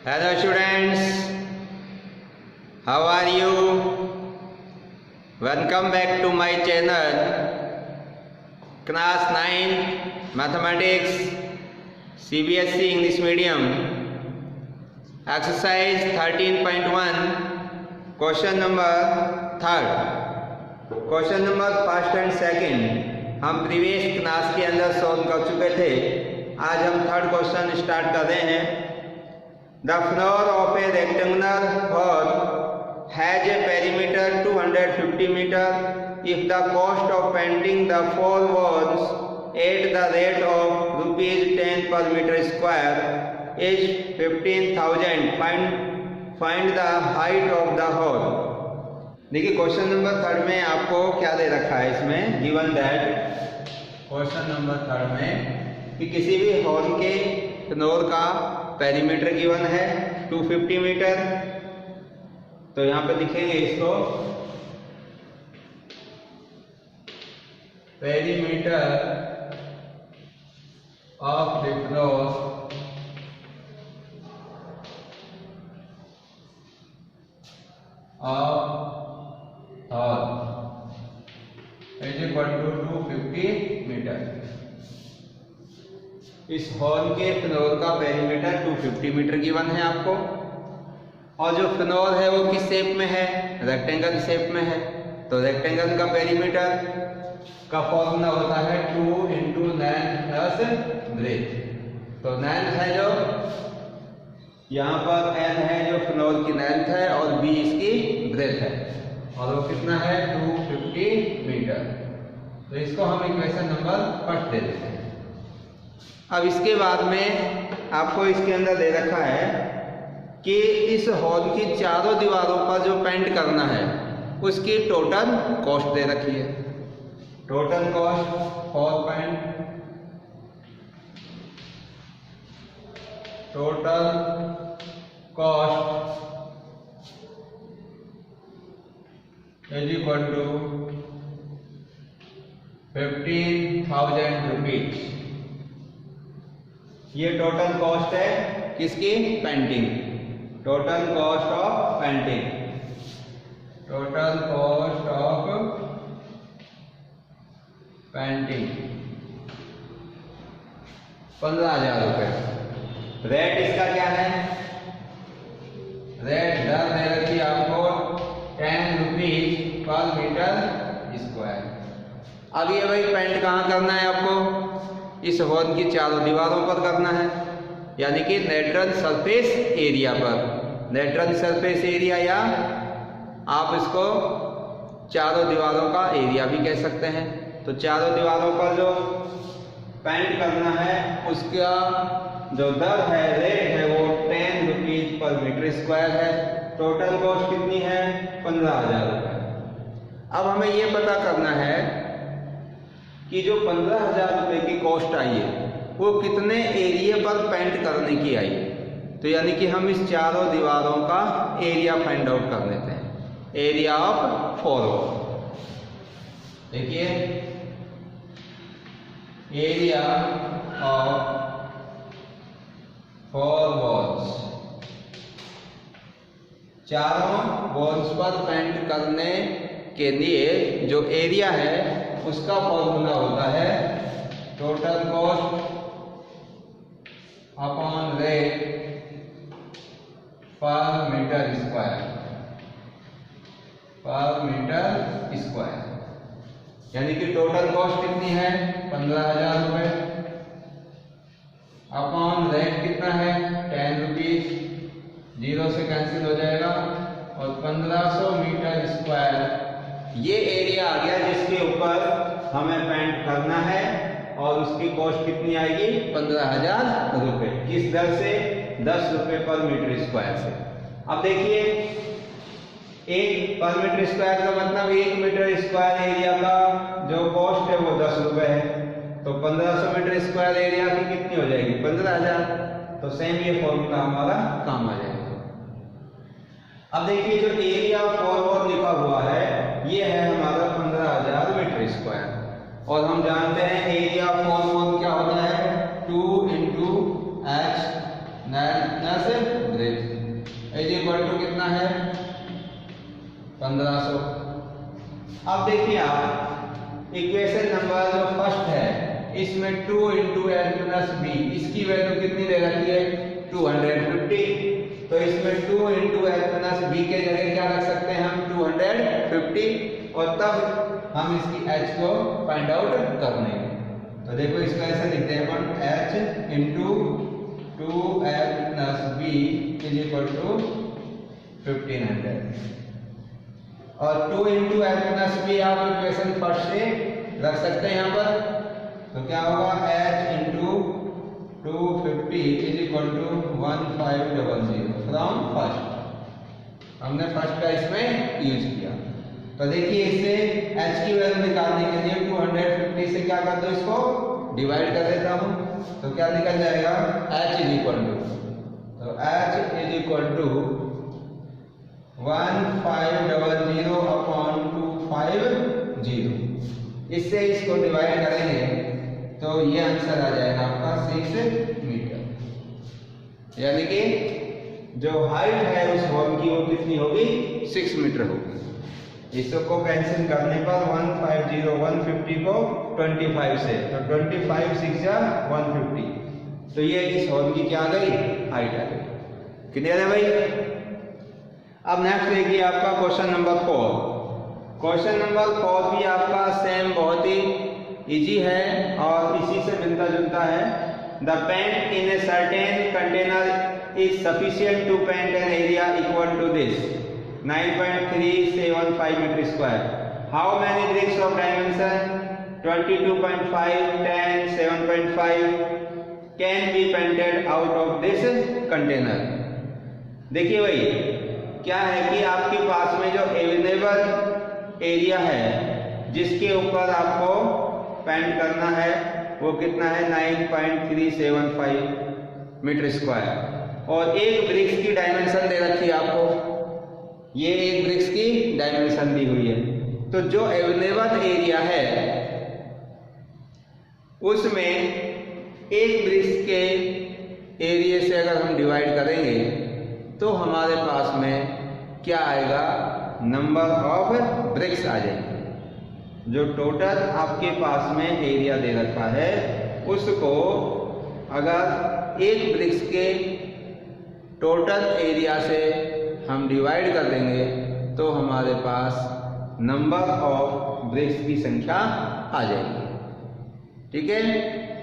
Hello students, how are you? Welcome back to my channel, class 9 Mathematics CBSE English Medium, exercise 13.1, question number 3rd, question number first and second हम previous class के अंदर solve कर चुके थे। आज हम third question start कर रहे हैं। The floor of a rectangular hall has a perimeter 250 meter. If the cost of painting the four walls at the rate of rupees 10 per meter square is 15,000, find the height of the hall. देखिए question number third में आपको क्या दे रखा है, इसमें given that question number third में कि किसी भी हॉल के फ्लोर का पेरीमीटर गिवन है 250 मीटर। तो यहाँ पे लिखेंगे इसको perimeter of the floor of hall is equal to 250 metre. इस हॉल के फ्लोर का पेरीमीटर 250 मीटर गिवन है आपको, और जो फ्लोर है वो किस शेप में है, रेक्टेंगल शेप में है। तो रेक्टेंगल का पेरीमीटर का फॉर्मूला होता है 2 × लेंथ प्लस ब्रेथ। तो लेंथ है जो यहाँ पर l है जो फ्लोर की लेंथ है और b इसकी ब्रेथ है, और वो कितना है 250 मीटर। तो इसको हम इक्वेशन नंबर फर्स्ट दे देते हैं। अब इसके बाद में आपको इसके अंदर दे रखा है कि इस हॉल की चारों दीवारों पर जो पेंट करना है उसकी टोटल कॉस्ट दे रखी है। Total cost for paint, total cost is equal to 15,000 rupees. ये टोटल कॉस्ट है किसकी, painting. Total cost of painting, total cost of painting 15,000 रुपये। रेट इसका क्या है, रेट दर दे रखी आपको 10 रुपीज पर मीटर स्क्वायर। अब ये भाई पेंट कहाँ करना है आपको, इस हॉल की चारों दीवारों पर करना है, यानी कि लेटरल सरफेस एरिया पर। लेटरल सरफेस एरिया या आप इसको चारों दीवारों का एरिया भी कह सकते हैं। तो चारों दीवारों पर जो पेंट करना है उसका जो दर है, रेट है, वो 10 रुपीज पर मीटर स्क्वायर है। टोटल कॉस्ट कितनी है, 15,000 रुपये। अब हमें ये पता करना है कि जो 15,000 रुपये की कॉस्ट आई है वो कितने एरिया पर पेंट करने की आई। तो यानी कि हम इस चारों दीवारों का एरिया फाइंड आउट कर लेते हैं, एरिया ऑफ फोर वॉल। देखिए एरिया ऑफ फोर वॉल्स, चारों वॉल्स पर पेंट करने के लिए जो एरिया है उसका फॉर्मूला होता है टोटल कॉस्ट अपॉन रेट पर मीटर स्क्वायर, पर मीटर स्क्वायर। यानी कि टोटल कॉस्ट कितनी है 15,000 रुपये, अपॉन रेट कितना है 10 रुपीज, 0 से कैंसिल हो जाएगा, और 1500 मीटर स्क्वायर ये एरिया आ गया जिसके ऊपर हमें पेंट करना है, और उसकी कॉस्ट कितनी आएगी 15,000 रुपये। किस दर से, 10 रुपये पर मीटर स्क्वायर से। अब देखिए एक पर मीटर स्क्वायर का मतलब 1 मीटर स्क्वायर एरिया का जो कॉस्ट है वो 10 रुपये है। तो 1500 मीटर स्क्वायर एरिया की कितनी हो जाएगी 15,000। तो सेम ये फॉर्मूला हमारा काम आ जाएगा। अब देखिए जो एरिया फोर वॉल लिखा हुआ है ये है हमारा 15,000 मीटर स्क्वायर, और हम जानते हैं एरिया फोर वॉल क्या होता है 2 × h नेटनेस ब्रिक्स इज इक्वल टू कितना है 1500। अब देखिए आप इक्वेशन नंबर जो फर्स्ट है इसमें 2 × L + B इसकी वैल्यू कितनी दे रखी है 250। तो इसमें 2 × L + B के जगह क्या रख सकते हैं हम 250 और तब हम इसकी h को फाइंड आउट कर लेंगे। तो देखो इसको ऐसे लिखते हैं अपन h × 2L + B = 1500 और 2 × L + B आप इक्वेशन फर्स्ट से रख सकते हैं यहाँ पर। तो क्या होगा h × 250 = 1500 फ्रॉम फर्स्ट। हमने फर्स्ट का इसमें यूज किया। तो देखिए इससे h की वैल्यू निकालने के लिए 250 से क्या कर दो इसको डिवाइड कर देता हूं। तो क्या निकल जाएगा h = तो h = 1500/250। इससे इसको डिवाइड करेंगे तो ये आंसर आ जाएगा आपका 6 मीटर। यानी कि जो हाइट है उस होल की वो कितनी होगी 6 मीटर होगी। इसको कैंसिल करने पर 150 150 को 25 से तो 25 6 या 150। तो ये इस होल की क्या आ गई हाइट आ गई। क्लियर है भाई। अब नेक्स्ट देखिए आपका क्वेश्चन नंबर 4। क्वेश्चन नंबर 4 भी आपका सेम बहुत ही इजी है और इसी से मिलता जुलता है। The paint in a certain container is sufficient to paint an area equal to this 9.375 metre square. How many bricks of dimension 22.5 10 7.5 can be painted out of this container. देखिए भाई क्या है कि आपके पास में जो अवेलेबल एरिया है जिसके ऊपर आपको पेंट करना है वो कितना है 9.375 मीटर स्क्वायर और एक ब्रिक्स की डायमेंशन दे रखी है आपको। ये एक ब्रिक्स की डायमेंशन दी हुई है। तो जो अवेलेबल एरिया है उसमें एक ब्रिक्स के एरिया से अगर हम डिवाइड करेंगे तो हमारे पास में क्या आएगा नंबर ऑफ ब्रिक्स आ जाएंगे। जो टोटल आपके पास में एरिया दे रखा है उसको अगर एक ब्रिक्स के टोटल एरिया से हम डिवाइड कर देंगे तो हमारे पास नंबर ऑफ ब्रिक्स की संख्या आ जाएगी। ठीक है।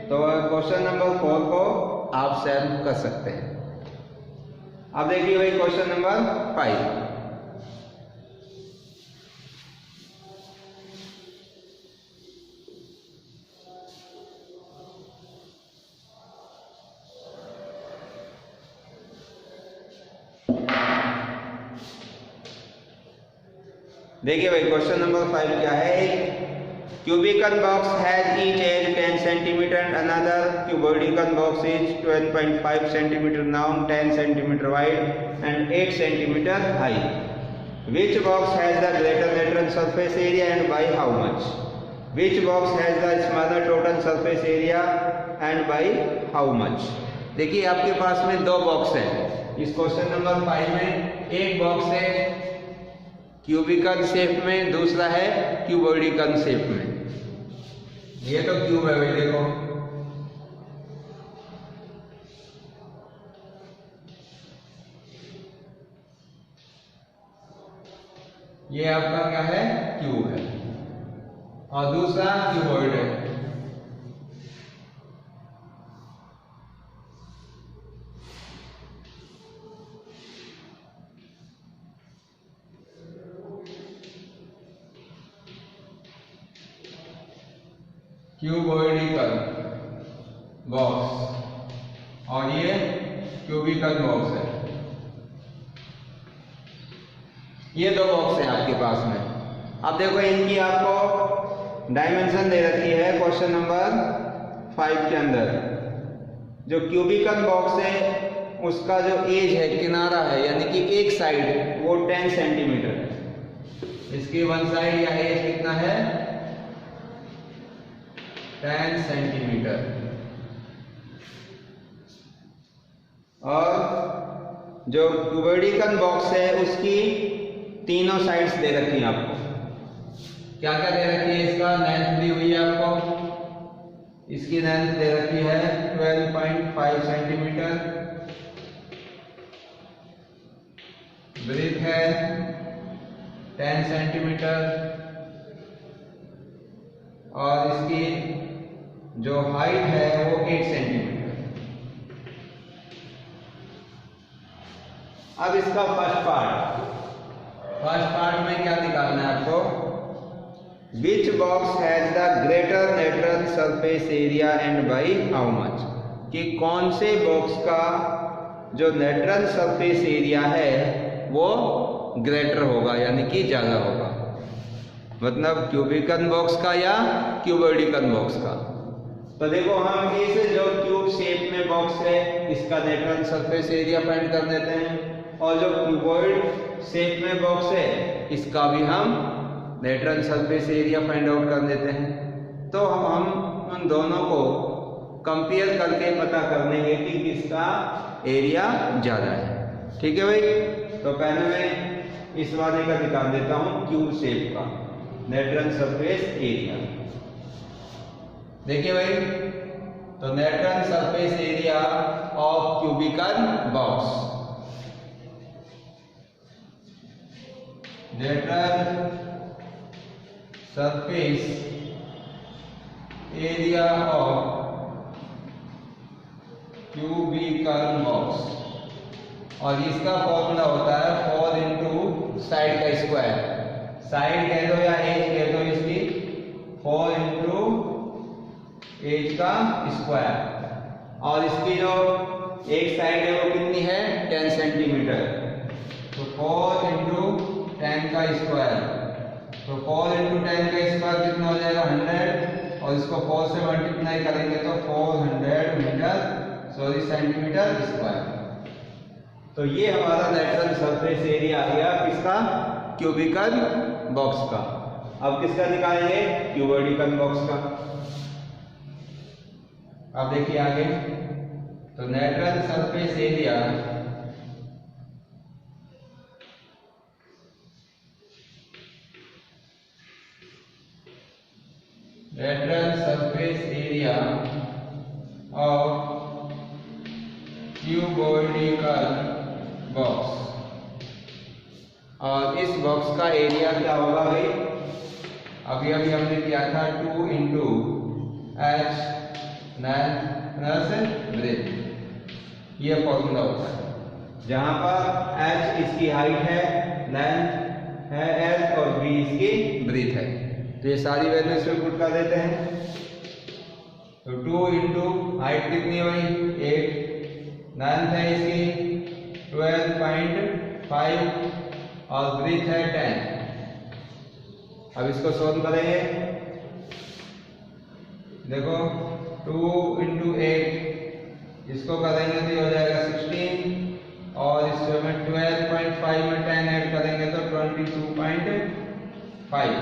तो क्वेश्चन नंबर 4 को आप सॉल्व कर सकते हैं। अब देखिए भाई क्वेश्चन नंबर 5। देखिए भाई क्वेश्चन नंबर 5 क्या है। Cubical box has each edge 10 centimetre and another cuboidal box is 12.5 centimetre long 10 centimetre wide and 8 centimetre high. Which box has the greater lateral surface area and by how much? Which box has the smaller total surface area and by how much? देखिए आपके पास में दो box है इस question number 5 में। एक box है cubical shape में, दूसरा है क्यूबोइडिकल शेप में। ये तो क्यूब है भाई देखो। ये आपका क्या है क्यूब है और दूसरा क्यूबॉइड है। क्यूबॉइडिकल बॉक्स और ये क्यूबिकल बॉक्स है। ये दो बॉक्स है आपके पास में। अब देखो इनकी आपको डायमेंशन दे रखी है क्वेश्चन नंबर 5 के अंदर। जो क्यूबिकल बॉक्स है उसका जो एज है किनारा है यानी कि एक साइड वो 10 सेंटीमीटर है। इसकी वन साइड या एज कितना है 10 सेंटीमीटर और जो क्यूबोइडिकल बॉक्स है उसकी तीनों साइड्स दे रखी हैं आपको। क्या क्या दे रखी है? इसका लेंथ दी हुई है आपको, इसकी लेंथ दे रखी है 12.5 सेंटीमीटर, ब्रेथ है 10 सेंटीमीटर और इसकी जो हाइट है वो 8 सेंटीमीटर। अब इसका फर्स्ट पार्ट में क्या निकालना है आपको? Which box has the greater lateral surface area and by how much, कि कौन से बॉक्स का जो लेटरल सरफेस एरिया है वो ग्रेटर होगा, यानी कि ज्यादा होगा, मतलब क्यूबिकल बॉक्स का या क्यूबोइडिकल बॉक्स का। तो देखो हम इस जो क्यूब शेप में बॉक्स है इसका लेटरल सरफेस एरिया फाइंड कर लेते हैं, और जो क्यूबॉइड शेप में बॉक्स है इसका भी हम lateral surface area find out कर लेते हैं। तो हम उन दोनों को कंपेयर करके पता कर लेंगे कि किसका एरिया ज़्यादा है। ठीक है भाई, तो पहले मैं इस वाले का निकाल देता हूँ क्यूब शेप का लेटरल सरफेस एरिया। देखिए भाई, तो lateral surface area of cubical box, lateral surface area of cubical box, और इसका फॉर्मूला होता है 4 इंटू साइड का स्क्वायर, साइड कह दो या एज कह दो इसकी, 4 इंटू एज का स्क्वायर, और इसकी जो एक साइड है वो कितनी है 10 सेंटीमीटर, तो 4 इंटू 10 का स्क्वायर, तो 4 इंटू 10 का स्क्वायर कितना हो जाएगा 100, और इसको 4 से मल्टीप्लाई करेंगे तो 400 सेंटीमीटर स्क्वायर। तो ये हमारा लेटरल सरफेस एरिया आ गया किसका? क्यूबिकल बॉक्स का। अब किसका निकालेंगे? क्यूबोइडिकल बॉक्स का। अब देखिए आगे, तो lateral surface area of cuboidal box, और इस बॉक्स का एरिया क्या होगा भाई? अभी हमने किया था 2 into H length plus breadth, ये फॉर्मूला होता है, जहां पर एच इसकी हाइट है, लेंथ है एल और बी इसकी ब्रेथ है। तो ये सारी वैल्यू इसमें पुट कर देते हैं। तो 2 इंटू हाइट कितनी है भाई 8, लेंथ है इसकी 12.5 और ब्रेथ है 10। अब इसको सॉल्व करेंगे, देखो 2 इंटू 8 इसको करेंगे तो ये हो जाएगा 16, और इसमें 12.5 में 10 ऐड करेंगे तो 22.5,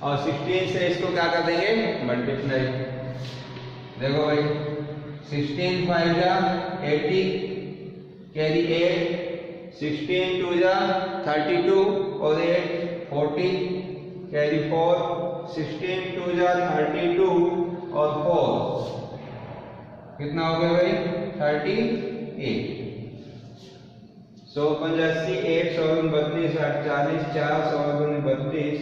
और 16 से इसको क्या कर देंगे मल्टीप्लाई। देखो भाई 16 5 जा 80 कैरी 8, 16 2 जा 32 और 8 40 कैरी 4, 16 2 जा 32 और 4 कितना हो गया भाई 38। 185 8 132 8 40 4 32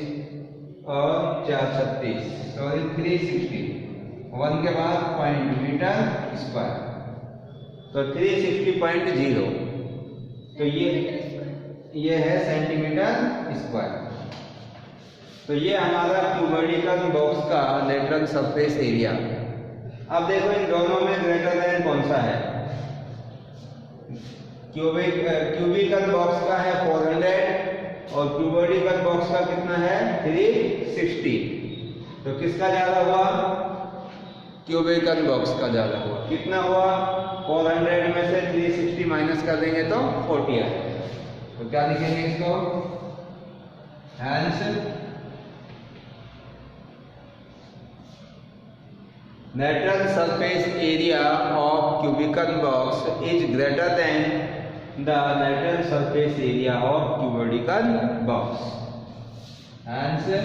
और 4 36 सॉरी 360, 1 के बाद पॉइंट मीटर स्क्वायर, तो 360.0, तो ये है सेंटीमीटर स्क्वायर। तो ये हमारा क्यूबोइडिकल बॉक्स का लेटरल सरफेस एरिया। अब देखो इन दोनों में ग्रेटर देन कौन सा है? क्यूबिकल बॉक्स का है 400 और क्यूबोइडिकल बॉक्स का कितना है 360। तो किसका ज्यादा हुआ? क्यूबिकल बॉक्स का ज्यादा हुआ। कितना हुआ? 400 में से 360 माइनस कर देंगे तो 40 आएगा। तो क्या लिखेंगे इसको? Hence natural surface area of cubical box is greater than the natural surface area of cubical box. Answer: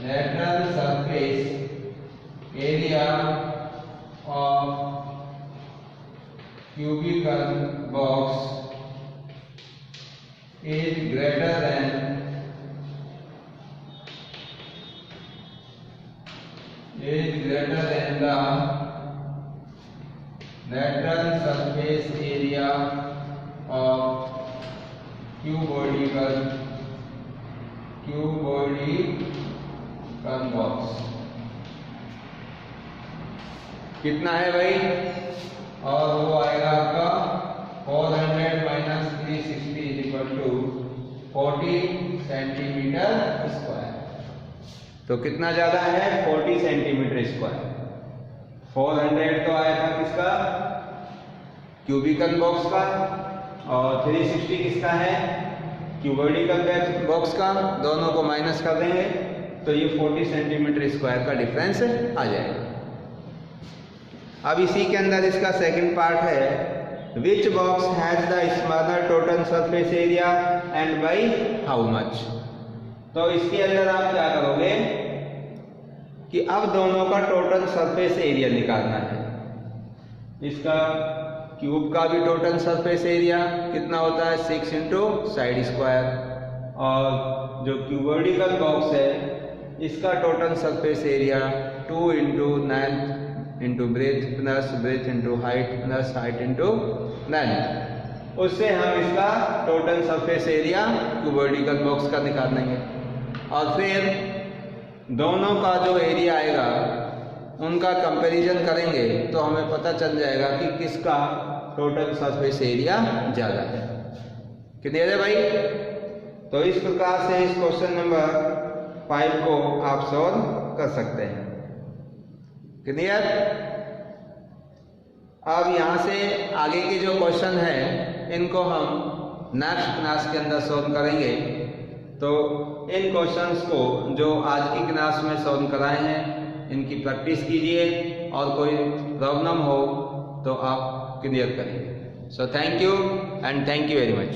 natural surface area of cubical box is greater than the natural surface area of cuboidal box. कितना है भाई? और वो आएगा आपका 400 minus 360 equal to 40 centimetre square. तो कितना ज्यादा है? 40 सेंटीमीटर स्क्वायर। 400 तो आया था किसका? क्यूबिकल बॉक्स का, और 360 किसका है? क्यूबोइडल बॉक्स का। दोनों को माइनस कर देंगे तो ये 40 सेंटीमीटर स्क्वायर का डिफरेंस आ जाएगा। अब इसी के अंदर इसका सेकंड पार्ट है, which box has the smaller total surface area and by how much. तो इसके अंदर आप क्या करोगे कि अब दोनों का टोटल सरफेस एरिया निकालना है। इसका क्यूब का भी टोटल सरफेस एरिया कितना होता है? 6 इंटू साइड स्क्वायर, और जो क्यूबोइडल बॉक्स है इसका total surface area 2 into length into breadth plus breadth into height plus height into length. उससे हम इसका total surface area cuboidal box का निकाल लेंगे, और फिर दोनों का जो एरिया आएगा उनका कंपैरिजन करेंगे तो हमें पता चल जाएगा कि किसका टोटल सरफेस एरिया ज़्यादा है। क्लियर है भाई? तो इस प्रकार से इस क्वेश्चन नंबर 5 को आप सॉल्व कर सकते हैं। क्लियर? अब यहाँ से आगे के जो क्वेश्चन है इनको हम नेक्स्ट क्लास के अंदर सॉल्व करेंगे। तो इन क्वेश्चंस को जो आज की क्लास में सॉल्व कराए हैं इनकी प्रैक्टिस कीजिए, और कोई प्रॉब्लम हो तो आप क्लियर करें। So thank you and thank you very much.